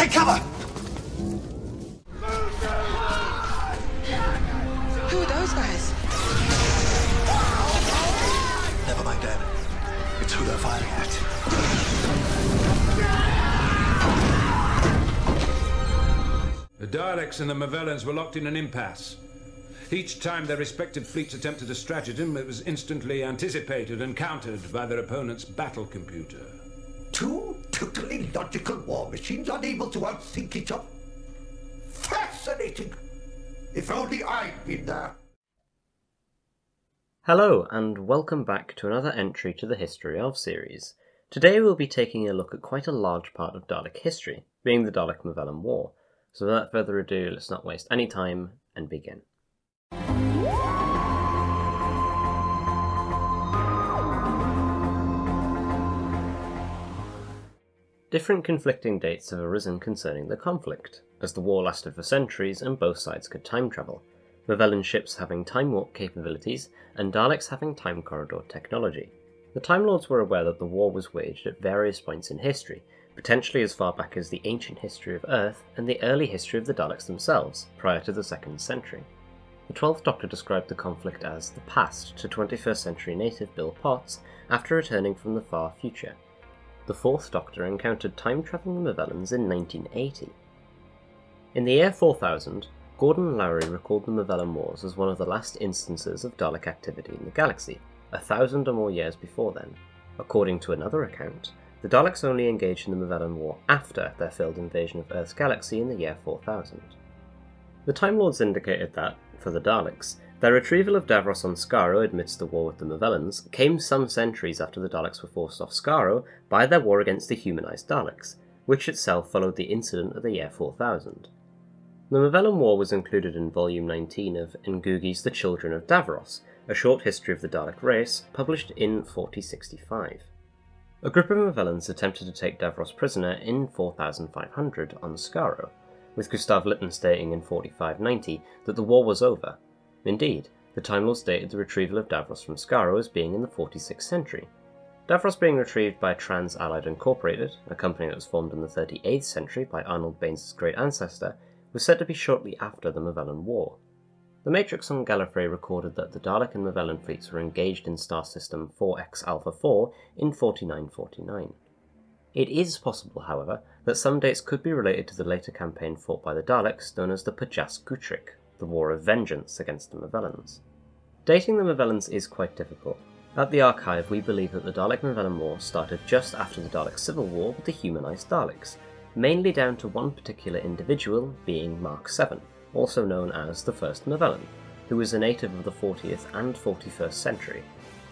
Take cover! Who are those guys? Never mind, Dad. It's who they're firing at. The Daleks and the Movellans were locked in an impasse. Each time their respective fleets attempted a stratagem, it was instantly anticipated and countered by their opponent's battle computer. Two totally logical war machines unable to outthink each other. Fascinating! If only I'd been there. Hello, and welcome back to another entry to the History of series. Today we'll be taking a look at quite a large part of Dalek history, being the Dalek-Movellan War. So without further ado, let's not waste any time and begin. Different conflicting dates have arisen concerning the conflict, as the war lasted for centuries and both sides could time travel, Movellan ships having time warp capabilities and Daleks having time corridor technology. The Time Lords were aware that the war was waged at various points in history, potentially as far back as the ancient history of Earth and the early history of the Daleks themselves, prior to the 2nd century. The 12th Doctor described the conflict as the past to 21st century native Bill Potts after returning from the far future. The 4th Doctor encountered time-travelling Movellans in 1980. In the year 4000, Gordon Lowry recalled the Movellan Wars as one of the last instances of Dalek activity in the galaxy, 1,000 or more years before then. According to another account, the Daleks only engaged in the Movellan War after their failed invasion of Earth's galaxy in the year 4000. The Time Lords indicated that, for the Daleks, their retrieval of Davros on Skaro amidst the war with the Movellans came some centuries after the Daleks were forced off Skaro by their war against the humanised Daleks, which itself followed the incident of the year 4000. The Movellan War was included in Volume 19 of Ngugi's The Children of Davros, a short history of the Dalek race, published in 4065. A group of Movellans attempted to take Davros prisoner in 4500 on Skaro, with Gustav Lytton stating in 4590 that the war was over. Indeed, the Time Lords dated the retrieval of Davros from Skaro as being in the 46th century. Davros being retrieved by Trans-Allied Incorporated, a company that was formed in the 38th century by Arnold Baines' great ancestor, was said to be shortly after the Movellan War. The Matrix on Gallifrey recorded that the Dalek and Movellan fleets were engaged in Star System 4X Alpha 4 in 4949. It is possible, however, that some dates could be related to the later campaign fought by the Daleks known as the Jass-Gutrik, the War of Vengeance against the Movellans. Dating the Movellans is quite difficult. At the archive, we believe that the Dalek-Movellan War started just after the Dalek Civil War with the humanised Daleks, mainly down to one particular individual being Mark VII, also known as the First Movellan, who was a native of the 40th and 41st century.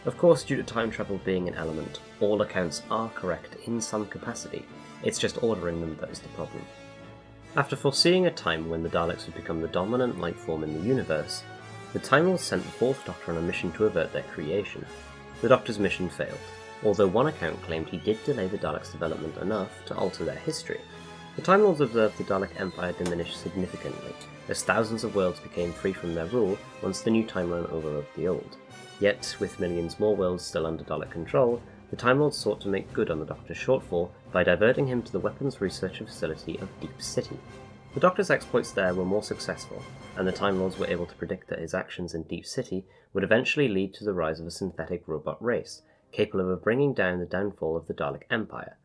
Of course, due to time travel being an element, all accounts are correct in some capacity, it's just ordering them that is the problem. After foreseeing a time when the Daleks would become the dominant life form in the universe, the Time Lords sent the 4th Doctor on a mission to avert their creation. The Doctor's mission failed, although one account claimed he did delay the Daleks' development enough to alter their history. The Time Lords observed the Dalek Empire diminish significantly, as thousands of worlds became free from their rule once the new timeline overrode the old. Yet, with millions more worlds still under Dalek control, the Time Lords sought to make good on the Doctor's shortfall by diverting him to the weapons research facility of Deep City. The Doctor's exploits there were more successful, and the Time Lords were able to predict that his actions in Deep City would eventually lead to the rise of a synthetic robot race, capable of bringing down the downfall of the Dalek Empire.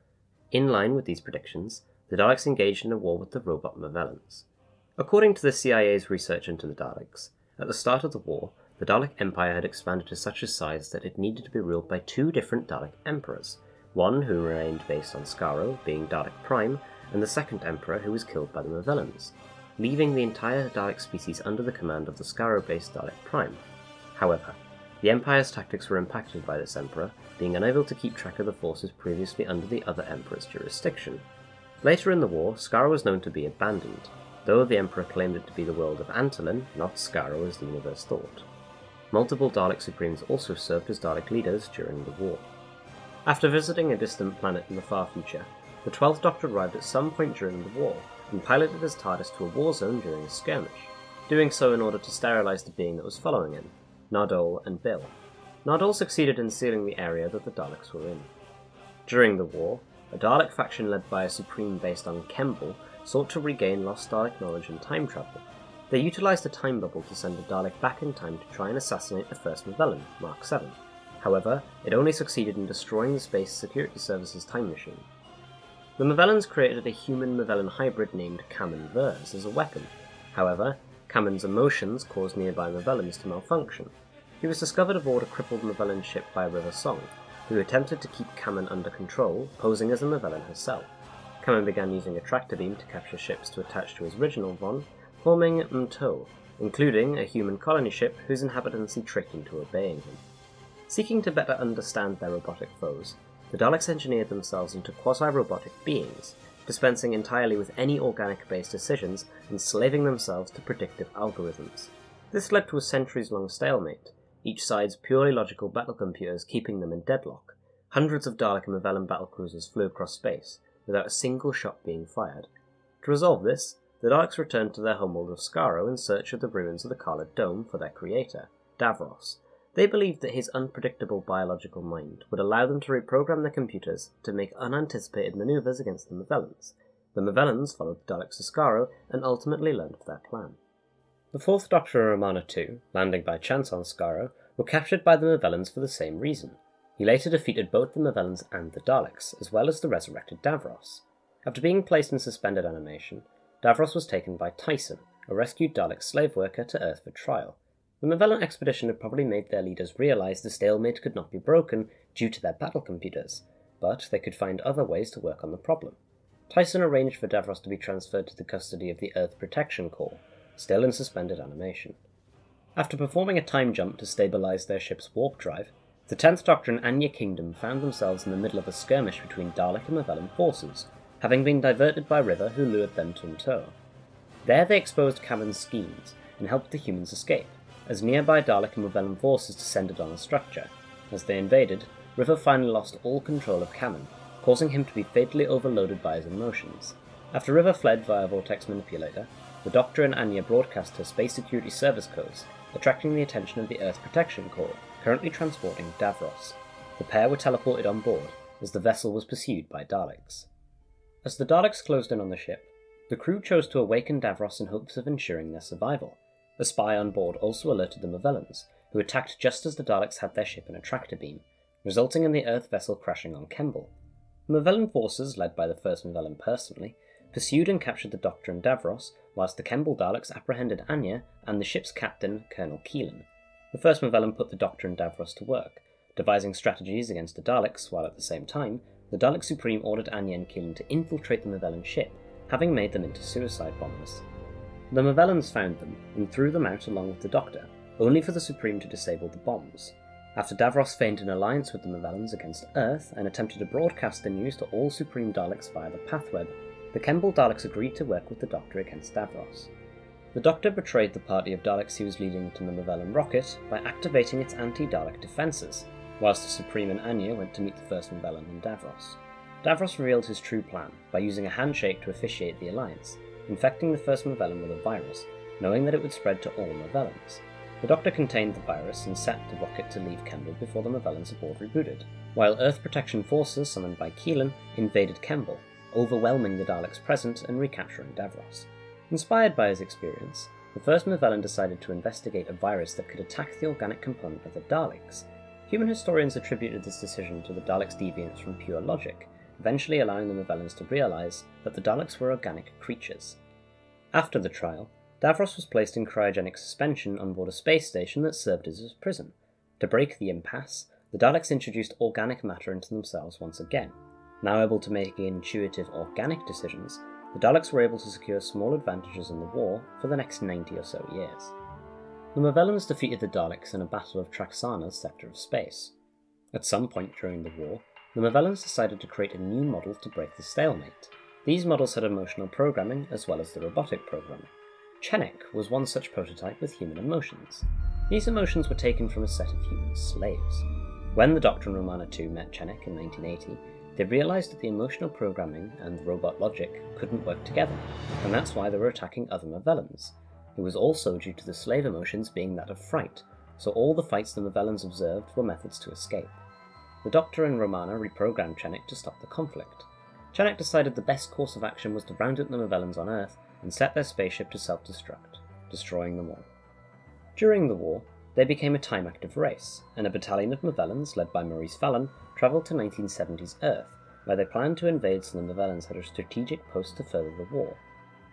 In line with these predictions, the Daleks engaged in a war with the robot Movellans. According to the CIA's research into the Daleks, at the start of the war, the Dalek Empire had expanded to such a size that it needed to be ruled by two different Dalek Emperors, one who remained based on Skaro, being Dalek Prime, and the second Emperor who was killed by the Movellans, leaving the entire Dalek species under the command of the Skaro-based Dalek Prime. However, the Empire's tactics were impacted by this Emperor, being unable to keep track of the forces previously under the other Emperor's jurisdiction. Later in the war, Skaro was known to be abandoned, though the Emperor claimed it to be the world of Antolin, not Skaro as the universe thought. Multiple Dalek Supremes also served as Dalek leaders during the war. After visiting a distant planet in the far future, the 12th Doctor arrived at some point during the war, and piloted his TARDIS to a war zone during a skirmish, doing so in order to sterilise the being that was following him, Nardole and Bill. Nardole succeeded in sealing the area that the Daleks were in. During the war, a Dalek faction led by a Supreme based on Kembel sought to regain lost Dalek knowledge and time travel. They utilised a time bubble to send a Dalek back in time to try and assassinate the first Movellans, Mark 7. However, it only succeeded in destroying the Space Security Service's time machine. The Movellans created a human-Movellan hybrid named Kamen as a weapon. However, Kamen's emotions caused nearby Movellans to malfunction. He was discovered aboard a crippled Movellan ship by River Song, who attempted to keep Kamen under control, posing as a Movellan herself. Kamen began using a tractor beam to capture ships to attach to his original Von, forming Mto, including a human colony ship whose inhabitants he tricked into obeying him. Seeking to better understand their robotic foes, the Daleks engineered themselves into quasi-robotic beings, dispensing entirely with any organic-based decisions and slaving themselves to predictive algorithms. This led to a centuries-long stalemate, each side's purely logical battle computers keeping them in deadlock. Hundreds of Dalek and Movellan battlecruisers flew across space, without a single shot being fired. To resolve this, the Daleks returned to their homeworld of Skaro in search of the ruins of the Khalid Dome for their creator, Davros. They believed that his unpredictable biological mind would allow them to reprogram their computers to make unanticipated manoeuvres against the Movellans. The Movellans followed the Daleks to Skaro and ultimately learned of their plan. The Fourth Doctor and Romana II, landing by chance on Skaro, were captured by the Movellans for the same reason. He later defeated both the Movellans and the Daleks, as well as the resurrected Davros. After being placed in suspended animation, Davros was taken by Tyson, a rescued Dalek slave worker, to Earth for trial. The Movellan expedition had probably made their leaders realise the stalemate could not be broken due to their battle computers, but they could find other ways to work on the problem. Tyson arranged for Davros to be transferred to the custody of the Earth Protection Corps, still in suspended animation. After performing a time jump to stabilise their ship's warp drive, the 10th Doctor and Anya Kingdom found themselves in the middle of a skirmish between Dalek and Movellan forces, having been diverted by River, who lured them to Mto. There they exposed Kamen's schemes and helped the humans escape, as nearby Dalek and Movellan forces descended on the structure. As they invaded, River finally lost all control of Kamen, causing him to be fatally overloaded by his emotions. After River fled via Vortex Manipulator, the Doctor and Anya broadcast her Space Security Service codes, attracting the attention of the Earth Protection Corps, currently transporting Davros. The pair were teleported on board, as the vessel was pursued by Daleks. As the Daleks closed in on the ship, the crew chose to awaken Davros in hopes of ensuring their survival. A spy on board also alerted the Movellans, who attacked just as the Daleks had their ship in a tractor beam, resulting in the Earth vessel crashing on Kembel. The Movellan forces, led by the first Movellan personally, pursued and captured the Doctor and Davros, whilst the Kembel Daleks apprehended Anya and the ship's captain, Colonel Keelan. The first Movellan put the Doctor and Davros to work, devising strategies against the Daleks, while at the same time, the Dalek Supreme ordered Anya and Keelan to infiltrate the Movellan ship, having made them into suicide bombers. The Movellans found them and threw them out along with the Doctor, only for the Supreme to disable the bombs. After Davros feigned an alliance with the Movellans against Earth and attempted to broadcast the news to all Supreme Daleks via the Pathweb, the Kembel Daleks agreed to work with the Doctor against Davros. The Doctor betrayed the party of Daleks he was leading to the Movellan rocket by activating its anti-Dalek defences, whilst the Supreme and Anya went to meet the first Movellan and Davros. Davros revealed his true plan by using a handshake to officiate the alliance, infecting the first Movellan with a virus, knowing that it would spread to all Movellans. The Doctor contained the virus and set the rocket to leave Kembel before the Movellans aboard rebooted, while Earth Protection Forces summoned by Keelan invaded Kembel, overwhelming the Daleks present and recapturing Davros. Inspired by his experience, the first Movellan decided to investigate a virus that could attack the organic component of the Daleks. Human historians attributed this decision to the Daleks' deviance from pure logic, eventually allowing the Movellans to realise that the Daleks were organic creatures. After the trial, Davros was placed in cryogenic suspension on board a space station that served as his prison. To break the impasse, the Daleks introduced organic matter into themselves once again. Now able to make intuitive organic decisions, the Daleks were able to secure small advantages in the war for the next 90 or so years. The Movellans defeated the Daleks in a battle of Traxana's sector of space. At some point during the war, the Movellans decided to create a new model to break the stalemate. These models had emotional programming as well as the robotic programming. Chenek was one such prototype with human emotions. These emotions were taken from a set of human slaves. When the Doctor and Romana II met Chenek in 1980, they realised that the emotional programming and the robot logic couldn't work together, and that's why they were attacking other Movellans. It was also due to the slave emotions being that of fright, so all the fights the Movellans observed were methods to escape. The Doctor and Romana reprogrammed Chenek to stop the conflict. Janek decided the best course of action was to round up the Movellans on Earth and set their spaceship to self-destruct, destroying them all. During the war, they became a time-active race, and a battalion of Movellans, led by Maurice Fallon, travelled to 1970s Earth, where they planned to invade so the Movellans had a strategic post to further the war.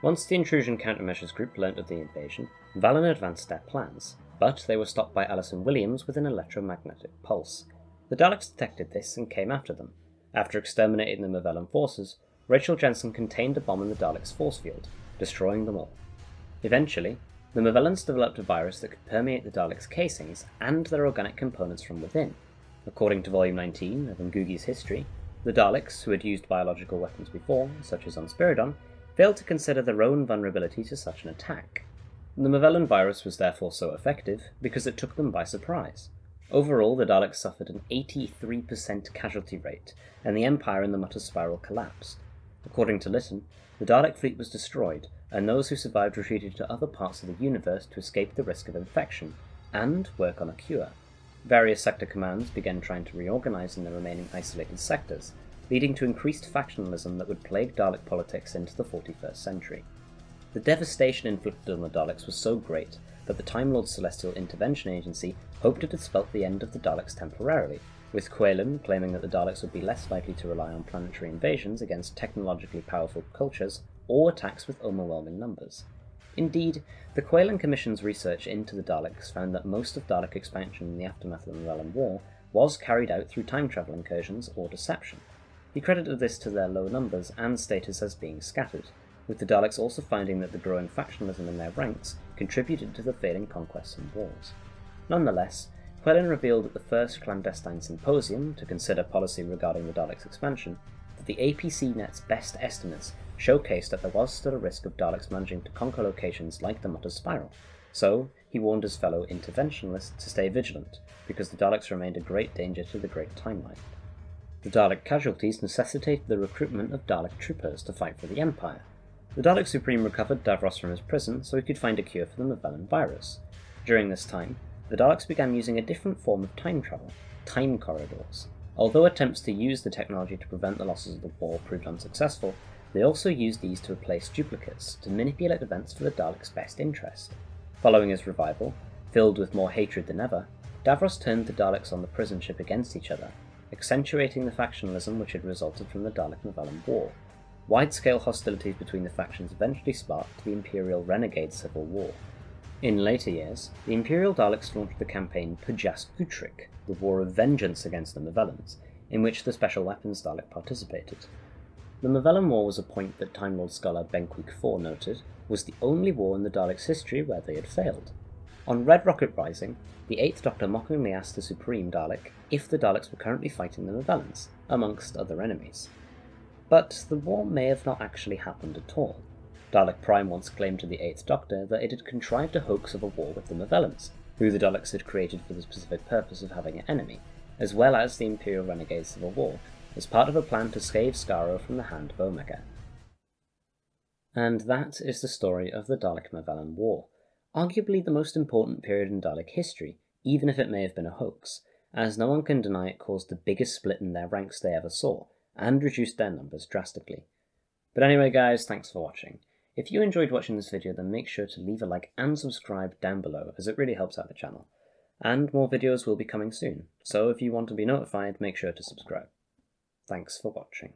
Once the Intrusion Countermeasures Group learnt of the invasion, Fallon advanced their plans, but they were stopped by Alison Williams with an electromagnetic pulse. The Daleks detected this and came after them. After exterminating the Movellan forces, Rachel Jensen contained a bomb in the Daleks' force field, destroying them all. Eventually, the Movellans developed a virus that could permeate the Daleks' casings and their organic components from within. According to Volume 19 of Ngugi's History, the Daleks, who had used biological weapons before, such as on Spiridon, failed to consider their own vulnerability to such an attack. The Movellan virus was therefore so effective because it took them by surprise. Overall, the Daleks suffered an 83% casualty rate, and the Empire in the Mutter Spiral collapsed. According to Lytton, the Dalek fleet was destroyed, and those who survived retreated to other parts of the universe to escape the risk of infection, and work on a cure. Various sector commands began trying to reorganize in the remaining isolated sectors, leading to increased factionalism that would plague Dalek politics into the 41st century. The devastation inflicted on the Daleks was so great that the Time Lord's Celestial Intervention Agency hoped it had spelt the end of the Daleks temporarily, with Quaylen claiming that the Daleks would be less likely to rely on planetary invasions against technologically powerful cultures or attacks with overwhelming numbers. Indeed, the Quaylen Commission's research into the Daleks found that most of Dalek expansion in the aftermath of the Movellan War was carried out through time travel incursions or deception. He credited this to their low numbers and status as being scattered, with the Daleks also finding that the growing factionalism in their ranks contributed to the failing conquests and wars. Nonetheless, Quaylen revealed at the first clandestine symposium to consider policy regarding the Daleks' expansion that the APC-Net's best estimates showcased that there was still a risk of Daleks managing to conquer locations like the Mutter Spiral, so he warned his fellow interventionalists to stay vigilant, because the Daleks remained a great danger to the Great Timeline. The Dalek casualties necessitated the recruitment of Dalek troopers to fight for the Empire. The Dalek Supreme recovered Davros from his prison so he could find a cure for the Movellan virus. During this time, the Daleks began using a different form of time travel, time corridors. Although attempts to use the technology to prevent the losses of the war proved unsuccessful, they also used these to replace duplicates to manipulate events for the Daleks' best interest. Following his revival, filled with more hatred than ever, Davros turned the Daleks on the prison ship against each other, accentuating the factionalism which had resulted from the Dalek-Movellan War. Wide-scale hostilities between the factions eventually sparked the Imperial Renegade Civil War. In later years, the Imperial Daleks launched the campaign Jass-Gutrik, the War of Vengeance against the Movellans, in which the Special Weapons Dalek participated. The Movellan War was a point that Time Lord scholar Benquick IV noted was the only war in the Daleks' history where they had failed. On Red Rocket Rising, the Eighth Doctor mockingly asked the Supreme Dalek if the Daleks were currently fighting the Movellans, amongst other enemies. But the war may have not actually happened at all. Dalek Prime once claimed to the Eighth Doctor that it had contrived a hoax of a war with the Movellans, who the Daleks had created for the specific purpose of having an enemy, as well as the Imperial Renegade Civil War, as part of a plan to save Skaro from the hand of Omega. And that is the story of the Dalek-Movellan War, arguably the most important period in Dalek history, even if it may have been a hoax, as no one can deny it caused the biggest split in their ranks they ever saw, and reduced their numbers drastically. But anyway guys, thanks for watching. If you enjoyed watching this video, then make sure to leave a like and subscribe down below, as it really helps out the channel. And more videos will be coming soon, so if you want to be notified, make sure to subscribe. Thanks for watching.